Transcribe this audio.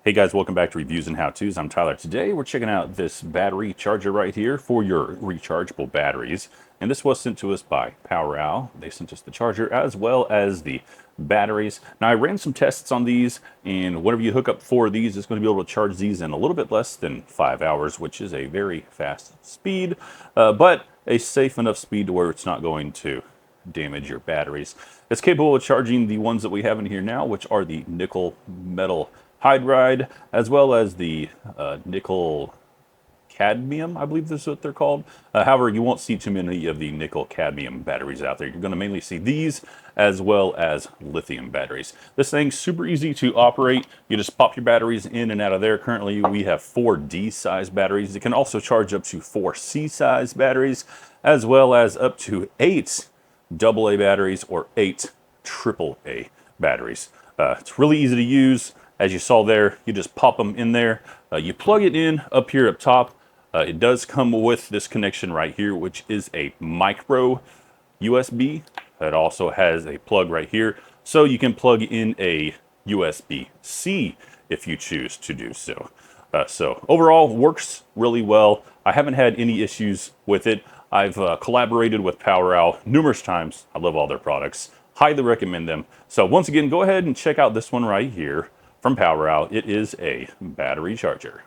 Hey guys, welcome back to Reviews and How-Tos. I'm Tyler. Today we're checking out this battery charger right here for your rechargeable batteries. And this was sent to us by POWEROWL. They sent us the charger as well as the batteries. Now I ran some tests on these, and whenever you hook up 4 of these, it's going to be able to charge these in a little bit less than 5 hours, which is a very fast speed, but a safe enough speed to where it's not going to damage your batteries. It's capable of charging the ones that we have in here now, which are the nickel metal hydride, as well as the nickel cadmium, I believe this is what they're called. However, you won't see too many of the nickel cadmium batteries out there. You're going to mainly see these as well as lithium batteries. This thing's super easy to operate. You just pop your batteries in and out of there. Currently, we have 4D size batteries. It can also charge up to 4C size batteries, as well as up to 8 AA batteries or 8 AAA batteries. It's really easy to use. As you saw there, you just pop them in there. You plug it in up here up top. It does come with this connection right here, which is a micro USB. It also has a plug right here, so you can plug in a USB-C if you choose to do so. So overall, works really well. I haven't had any issues with it. I've collaborated with POWEROWL numerous times. I love all their products. Highly recommend them. So once again, go ahead and check out this one right here from POWEROWL. It is a battery charger.